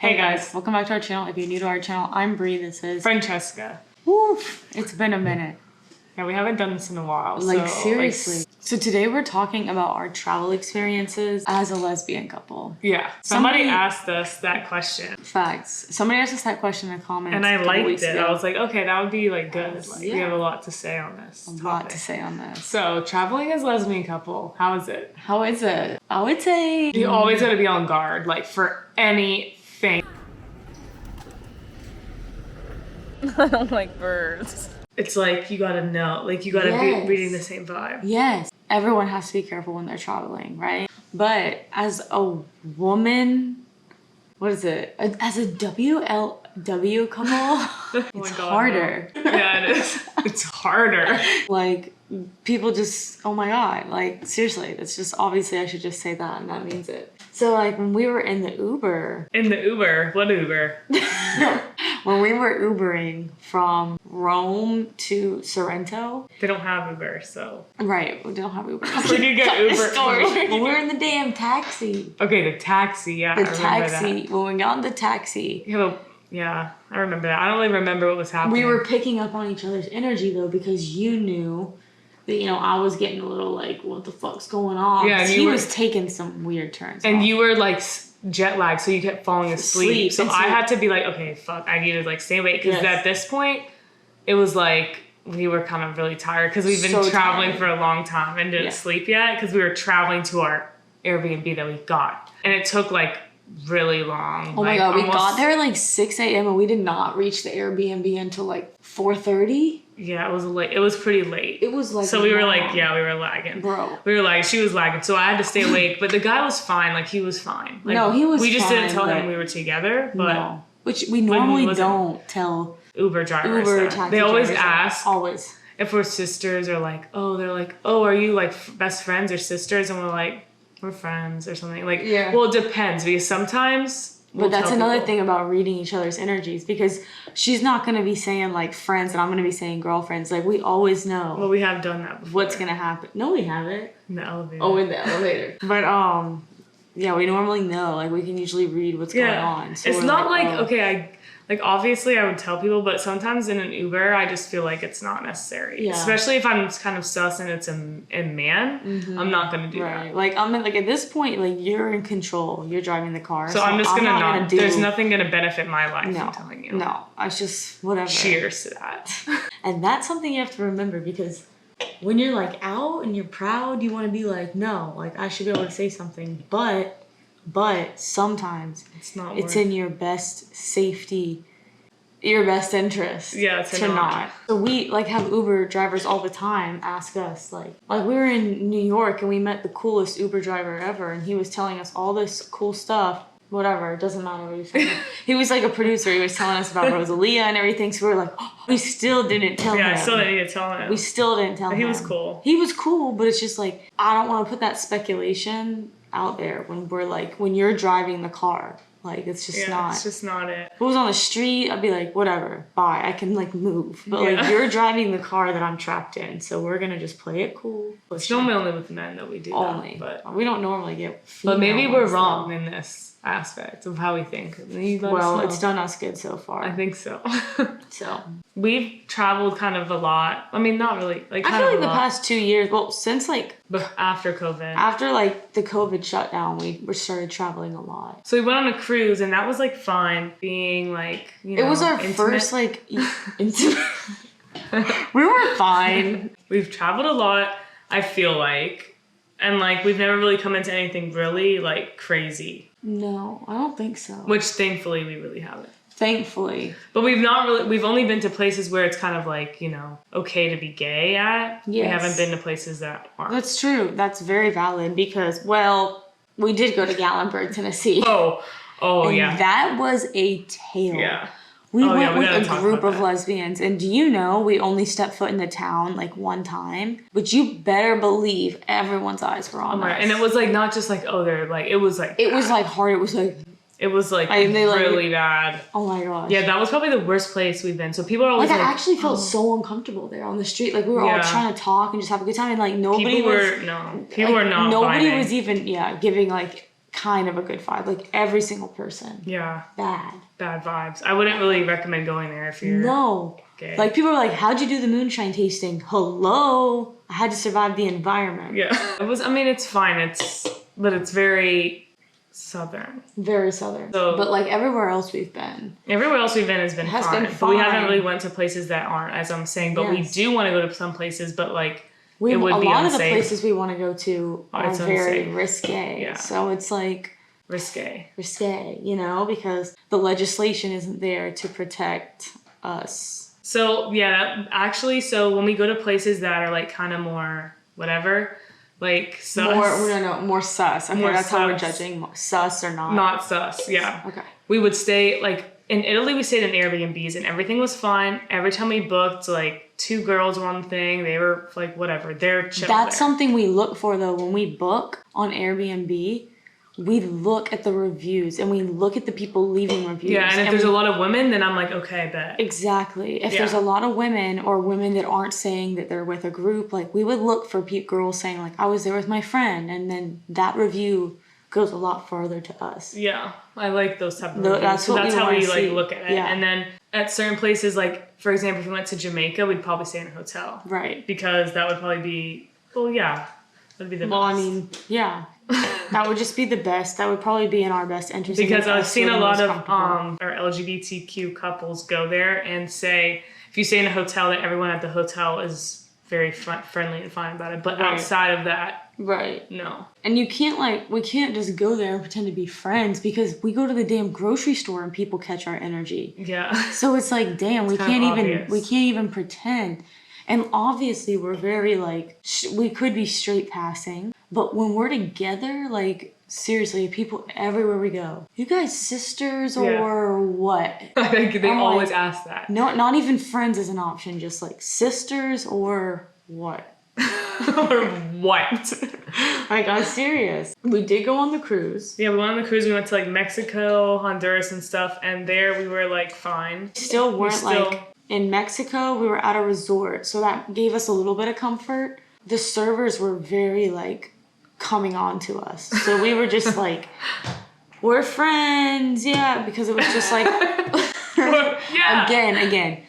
Hey guys, welcome back to our channel. If you're new to our channel, I'm Bree. This is Francesca. Woo! It's been a minute. Yeah, we haven't done this in a while. Like seriously. So today we're talking about our travel experiences as a lesbian couple. Yeah. Somebody asked us that question. Facts. Somebody asked us that question in the comments. And I liked it. I was like, okay, that would be like good. Like, yeah. We have a lot to say on this. A lot to say on this. So traveling as a lesbian couple, how is it? How is it? I would say You always gotta be on guard, like for anything. I don't like birds. It's like you gotta know, like you gotta be reading the same vibe. Yes. Everyone has to be careful when they're traveling, right? But as a woman, what is it? As a WLW couple, it's harder. No. Yeah, it is. It's harder. Like, people just, oh my God, like, seriously, that's just, obviously I should just say that and that means it. So, like, when we were in the Uber. In the Uber? What Uber? When we were Ubering from Rome to Sorrento. They don't have Uber, so. Right, we don't have Uber. Where do you get Uber? When we were in the damn taxi. Okay, the taxi, yeah, The I remember taxi, that. when we got in the taxi. Yeah, I remember that. I don't really remember what was happening. We were picking up on each other's energy though, because you knew that, you know, I was getting a little like, what the fuck's going on? Yeah, and he was taking some weird turns. And you were like jet lagged, so you kept falling asleep. So I had to be like, okay, fuck, I need to like stay awake. Because at this point, it was like we were kind of really tired because we've been traveling for a long time and didn't sleep yet because we were traveling to our Airbnb that we got. And it took like really long. Oh my God, we got there at like 6 a.m. and we did not reach the Airbnb until like 4:30. Yeah, it was late. It was pretty late. It was like, so we were like, yeah, we were lagging. Bro. We were lagging. She was lagging. So I had to stay awake. But the guy was fine. Like, he was fine. Like, no, he was We just fine, didn't tell him we were together. But no. Which we normally don't tell Uber drivers. Taxi they always drivers ask. Always. If we're sisters or like, they're like, are you like best friends or sisters? And we're like, we're friends or something. Like, well, it depends because sometimes... But that's another thing about reading each other's energies, because she's not going to be saying like friends and I'm going to be saying girlfriends. Like, we always know. Well, we have done that before. What's going to happen. No, we haven't. In the elevator. Oh, in the elevator. But, yeah, we normally know. Like, we can usually read what's going on. So it's not like, okay, obviously I would tell people, but sometimes in an Uber, I just feel like it's not necessary. Yeah. Especially if I'm kind of sus and it's a man, I'm not going to do that. Like, I'm like, at this point, like, you're in control. You're driving the car. So I'm just going to not, there's nothing going to benefit my life, I'm telling you. No, I just, whatever. Cheers to that. And that's something you have to remember, because when you're like out and you're proud, you want to be like, no, like, I should be able to say something, but sometimes it's in your best safety, your best interest to not. So we like have Uber drivers all the time ask us like we were in New York and we met the coolest Uber driver ever and he was telling us all this cool stuff. Whatever, it doesn't matter what he's saying. He was like a producer. He was telling us about Rosalia and everything. So we were like, we still didn't tell him. Yeah, I still didn't need to tell him. We still didn't tell him. He was cool. He was cool, but it's just like, I don't want to put that speculation out there when we're like, when you're driving the car. Like, it's just not. It's just not it. If it was on the street, I'd be like, whatever, bye. I can like move. But like, you're driving the car that I'm trapped in. So we're going to just play it cool. It's normally only with men that we do that. But we don't normally get But maybe we're wrong in this aspect of how we think. Well, it's done us good so far. I think so. So we've traveled kind of a lot. I mean, not really. Like, I feel like the past 2 years, well, since like after COVID. After like the COVID shutdown, we started traveling a lot. So we went on a cruise and that was like fine being like, you know, it was our intimate. first like intimate. We were fine. We've traveled a lot, I feel like. And like we've never really come into anything really like crazy. No, I don't think so. Which thankfully we really haven't. Thankfully. But we've only been to places where it's kind of like, you know, okay to be gay at. Yes. We haven't been to places that aren't. That's true. That's very valid because, well, we did go to Gatlinburg, Tennessee. And yeah. That was a tale. Yeah. We went with a group of lesbians, and do you know we only stepped foot in the town like one time? But you better believe everyone's eyes were on us. And it was like not just like they're like it was like was like hard. It was like really bad. Oh my gosh. Yeah, that was probably the worst place we've been. So people are always like I actually felt so uncomfortable there on the street. Like we were all trying to talk and just have a good time, and like nobody people were not. Nobody was even giving like kind of a good vibe. Like every single person. Yeah. Bad vibes. I wouldn't really recommend going there if you're gay. Like people are like, how'd you do the moonshine tasting? Hello, I had to survive the environment. Yeah. It's fine. But it's very southern. Very southern. So, but like everywhere else we've been has been fine. But we haven't really went to places that aren't, as I'm saying. But we do want to go to some places, but like it would be unsafe. A lot of the places we want to go to are very risque. Yeah. So it's like risque, you know, because the legislation isn't there to protect us. So yeah, actually, so when we go to places that are like kind of more whatever, like sus. More sus. Okay, that's how we're judging sus or not. Not sus, yeah. Okay. We would stay like in Italy. We stayed in Airbnbs and everything was fine. Every time we booked, like 2 girls were on the thing. They were like whatever. They're chill. That's something we look for though when we book on Airbnb. We look at the reviews and we look at the people leaving reviews. Yeah, and if there's a lot of women, then I'm like, okay, bet. Exactly. If there's a lot of women or women that aren't saying that they're with a group, like we would look for girls saying like, I was there with my friend, and then that review goes a lot farther to us. Yeah, I like those type of reviews. That's how we like look at it. Yeah. And then at certain places, like for example, if we went to Jamaica, we'd probably stay in a hotel. Right. Because that would probably be, that'd be the best. Well, I mean, yeah. That would just be the best. That would probably be in our best interest. Because I've seen a lot of our LGBTQ couples go there and say, if you stay in a hotel, that everyone at the hotel is very friendly and fine about it. But outside of that, no. And we can't just go there and pretend to be friends, because we go to the damn grocery store and people catch our energy. Yeah. So it's like, damn, we can't even pretend. And obviously we're very like, we could be straight passing, but when we're together, like seriously, people everywhere we go, you guys sisters or what? I think they always ask that. No, not even friends is an option, just like sisters or what? Or what? Like, I'm serious. We did go on the cruise. Yeah, we went on the cruise. We went to like Mexico, Honduras and stuff, and there we were like fine. Still weren't like... In Mexico, we were at a resort, so that gave us a little bit of comfort. The servers were very, like, coming on to us. So we were just like, we're friends, because it was just like... Again.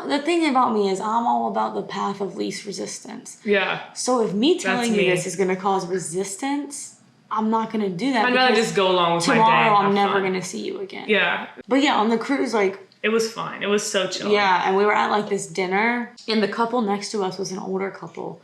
The thing about me is I'm all about the path of least resistance. Yeah. So if me telling you this is going to cause resistance, I'm not going to do that. I'd rather just go along with my day. Tomorrow, I'm never going to see you again. Yeah. But yeah, on the cruise, like... It was fine. It was so chill. Yeah, and we were at like this dinner, and the couple next to us was an older couple,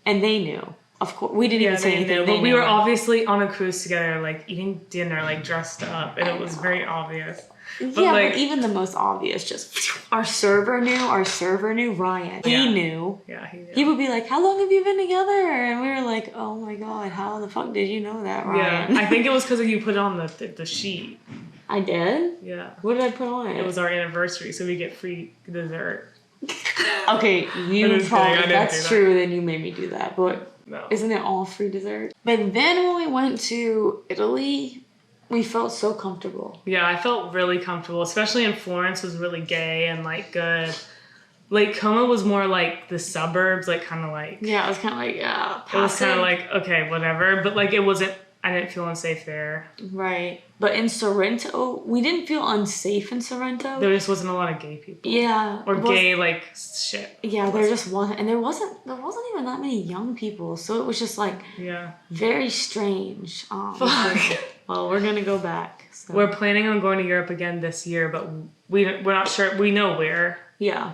and they knew. Of course, we didn't even say anything. But we were obviously on a cruise together, like eating dinner, like dressed up, and it was very obvious. But even the most obvious, just our server knew, Ryan. He knew. Yeah, he knew. He would be like, how long have you been together? And we were like, oh my God, how the fuck did you know that, Ryan? Yeah, I think it was because you put it on the sheet. I did? Yeah. What did I put on it? It was our anniversary, so we get free dessert. Okay, you probably, that's true, then you made me do that, but isn't it all free dessert? But then when we went to Italy, we felt so comfortable. Yeah, I felt really comfortable, especially in Florence was really gay and like good. Lake Como was more like the suburbs, like kind of like... Yeah, it was kind of like, passive. It was kind of like, okay, whatever, but like it wasn't... I didn't feel unsafe there. Right. But in Sorrento, we didn't feel unsafe in Sorrento. There just wasn't a lot of gay people. Yeah. Or gay, like, shit. Yeah, there just wasn't. And there wasn't even that many young people. So it was just, like, very strange. Fuck. Well, we're going to go back. So. We're planning on going to Europe again this year, but we're not sure. We know where. Yeah.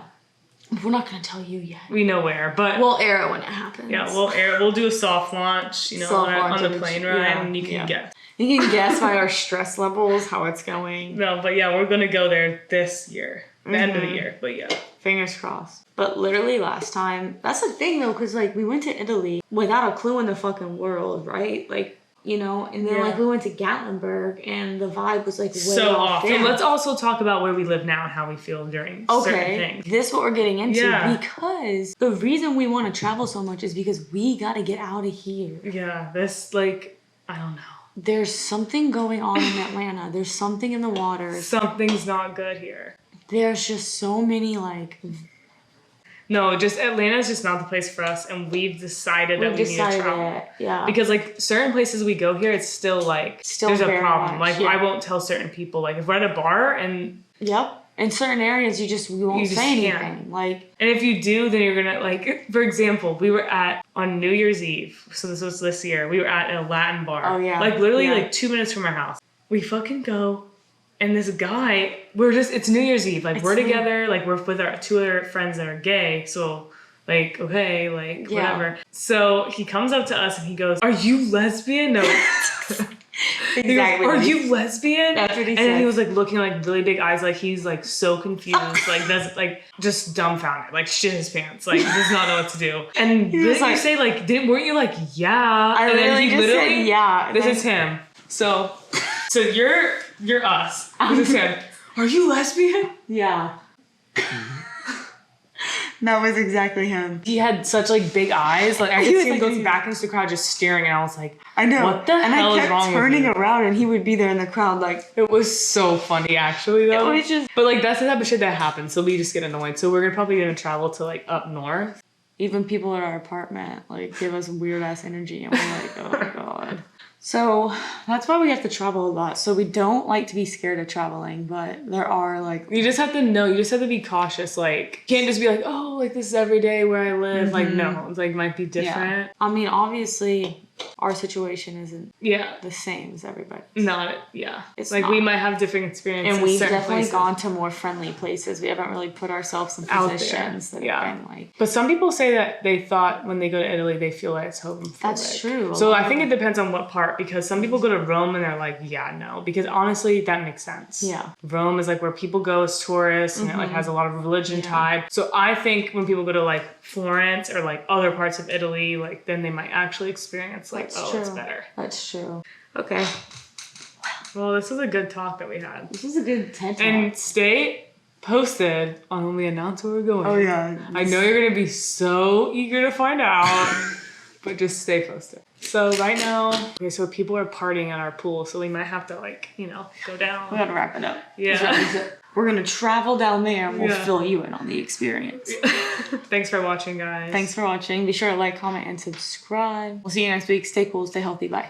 We're not going to tell you yet. We know where, but... We'll air it when it happens. Yeah, we'll air it. We'll do a soft launch, on the plane ride, and you can guess. You can guess by our stress levels how it's going. No, but yeah, we're going to go there this year. The end of the year, but yeah. Fingers crossed. But literally last time... That's the thing, though, because, like, we went to Italy without a clue in the fucking world, right? Like... and then like we went to Gatlinburg and the vibe was like way so off. There. And let's also talk about where we live now and how we feel during certain things. This is what we're getting into because the reason we want to travel so much is because we got to get out of here. Yeah, this like, I don't know. There's something going on in Atlanta. There's something in the water. Something's not good here. There's just so many like... No, just Atlanta's just not the place for us, and we've decided that we need to travel. Yeah. Because like certain places we go here, it's still like there's a problem. Like I won't tell certain people. Like if we're at a bar and in certain areas, you won't say anything. Like, and if you do, then you're gonna like. For example, we were on New Year's Eve, so this was this year. We were at a Latin bar. Oh yeah. Like literally like 2 minutes from our house. We fucking go. And this guy, it's New Year's Eve. Like, we're together. Like, we're with our 2 other friends that are gay. So, like, okay, like, whatever. So, he comes up to us and he goes, "Are you lesbian?" No. Exactly. Goes, "Are you lesbian?" That's what he said. And then he was, like, looking, like, really big eyes. Like, he's, like, so confused. Like, that's, like, just dumbfounded. Like, shit his pants. Like, does not know what to do. And didn't you say, like, weren't you like, yeah? I really just said, yeah. This is him. So you're us. This is him. Are you lesbian? Yeah. That was exactly him. He had such like big eyes. Like I could see him going back into the crowd just staring, and I was like, I know. What the hell is wrong with you? And I kept turning around and he would be there in the crowd like. It was so funny actually though. It was just. But like that's the type of shit that happens, so we just get annoyed. So we're probably gonna travel to like up north. Even people at our apartment like give us weird ass energy and we're like, oh my god. So that's why we have to travel a lot. So we don't like to be scared of traveling, but there are like... You just have to know. You just have to be cautious. Like, you can't just be like, oh, like this is every day where I live. Mm-hmm. Like, no. It's like might be different. Yeah. I mean, obviously, our situation isn't the same as everybody's. It's like not. We might have different experiences. And we've definitely gone to more friendly places. We haven't really put ourselves in positions that have been like... But some people say that they thought when they go to Italy, they feel like it's homophobic. That's true. So I think it depends on what part, because some people go to Rome and they're like, yeah, no. Because honestly, that makes sense. Yeah. Rome is like where people go as tourists and it like has a lot of religion tied. So I think when people go to like Florence or like other parts of Italy, like then they might actually experience like, it's better. That's true. Okay. Well, this was a good talk that we had. This was a good TED talk. And stay posted on when we announce where we're going. Oh yeah. I know you're gonna be so eager to find out, but just stay posted. So right now, so people are partying at our pool, so we might have to like, go down. We gotta wrap it up. Yeah. We're gonna travel down there and we'll fill you in on the experience. Thanks for watching, guys. Thanks for watching. Be sure to like, comment, and subscribe. We'll see you next week. Stay cool, stay healthy. Bye.